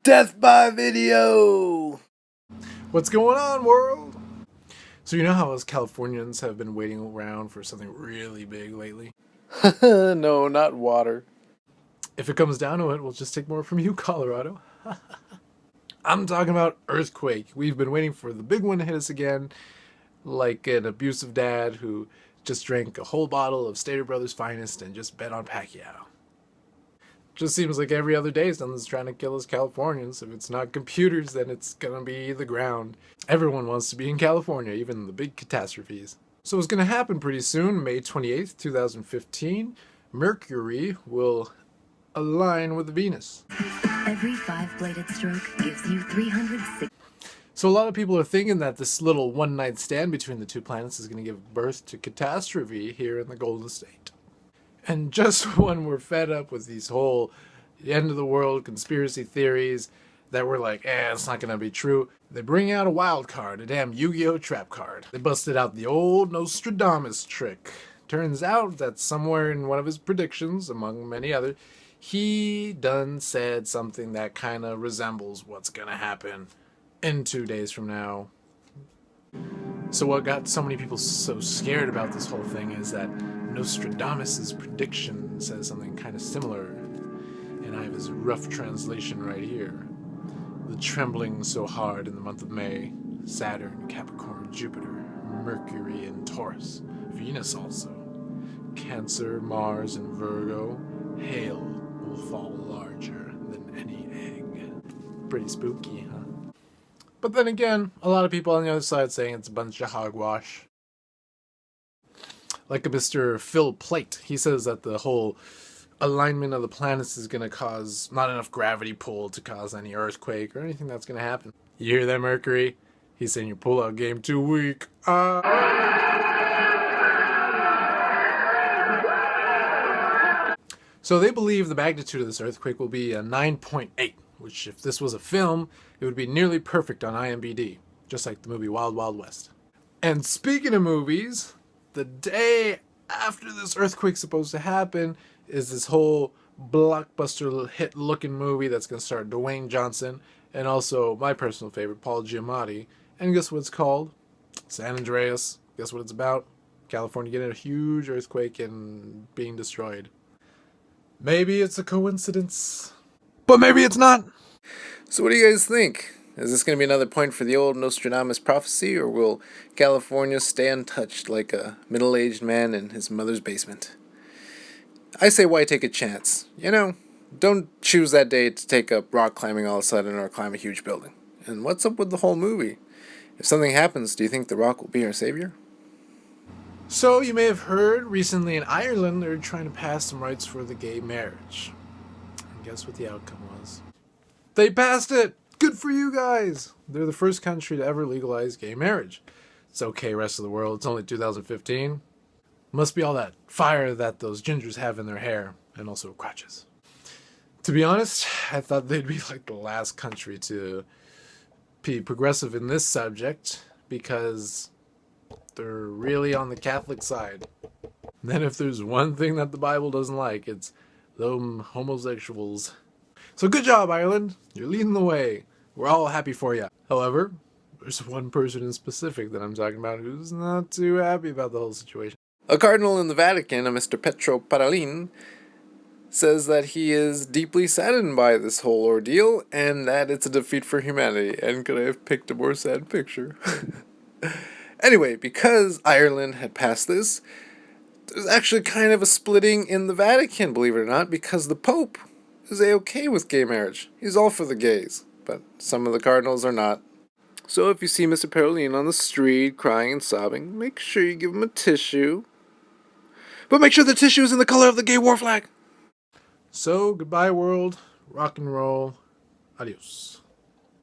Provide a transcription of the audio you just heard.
Death by video! What's going on, world? So you know how us Californians have been waiting around for something really big lately? No, not water. If it comes down to it, we'll just take more from you, Colorado. I'm talking about earthquake. We've been waiting for the big one to hit us again, like an abusive dad who just drank a whole bottle of Stater Brothers' finest and just bet on Pacquiao. Just seems like every other day something's trying to kill us Californians. If it's not computers, then it's gonna be the ground. Everyone wants to be in California, even the big catastrophes. So what's gonna happen pretty soon, May 28th, 2015, Mercury will align with Venus. Every 5-bladed stroke gives you 360. So a lot of people are thinking that this little one-night stand between the two planets is going to give birth to catastrophe here in the Golden State. And just when we're fed up with these whole end of the world conspiracy theories that we're like, it's not going to be true, they bring out a wild card, a damn Yu-Gi-Oh! Trap card. They busted out the old Nostradamus trick. Turns out that somewhere in one of his predictions, among many others, he done said something that kind of resembles what's going to happen in 2 days from now. So what got so many people so scared about this whole thing is that Nostradamus' prediction says something kind of similar. And I have his rough translation right here. The trembling so hard in the month of May, Saturn, Capricorn, Jupiter, Mercury in Taurus, Venus also, Cancer, Mars, and Virgo, hail will fall larger than any egg. Pretty spooky, huh? But then again, a lot of people on the other side saying it's a bunch of hogwash. Like a Mr. Phil Plait, he says that the whole alignment of the planets is going to cause not enough gravity pull to cause any earthquake or anything that's going to happen. You hear that, Mercury? He's saying your pull-out game too weak. So they believe the magnitude of this earthquake will be a 9.8. Which, if this was a film, it would be nearly perfect on IMDb, just like the movie Wild Wild West. And speaking of movies, the day after this earthquake's supposed to happen is this whole blockbuster hit-looking movie that's going to star Dwayne Johnson and also my personal favorite, Paul Giamatti. And guess what it's called? San Andreas. Guess what it's about? California getting a huge earthquake and being destroyed. Maybe it's a coincidence. But maybe it's not. So what do you guys think? Is this going to be another point for the old Nostradamus prophecy, or will California stay untouched like a middle-aged man in his mother's basement? I say why take a chance? Don't choose that day to take up rock climbing all of a sudden or climb a huge building. And what's up with the whole movie? If something happens, do you think The Rock will be our savior? So you may have heard recently in Ireland they're trying to pass some rights for the gay marriage. Guess what the outcome was? They passed it! Good for you guys! They're the first country to ever legalize gay marriage. It's okay, rest of the world. It's only 2015. Must be all that fire that those gingers have in their hair, and also crotches. To be honest, I thought they'd be like the last country to be progressive in this subject, because they're really on the Catholic side. And then if there's one thing that the Bible doesn't like, it's them homosexuals. So good job, Ireland. You're leading the way. We're all happy for you. However, there's one person in specific that I'm talking about who's not too happy about the whole situation. A cardinal in the Vatican, a Mr. Pietro Parolin, says that he is deeply saddened by this whole ordeal and that it's a defeat for humanity. And could I have picked a more sad picture? Anyway, because Ireland had passed this, there's actually kind of a splitting in the Vatican, believe it or not, because the Pope is A-okay with gay marriage. He's all for the gays, but some of the cardinals are not. So if you see Mr. Parolin on the street crying and sobbing, make sure you give him a tissue. But make sure the tissue is in the color of the gay war flag. So, goodbye world, rock and roll, adios.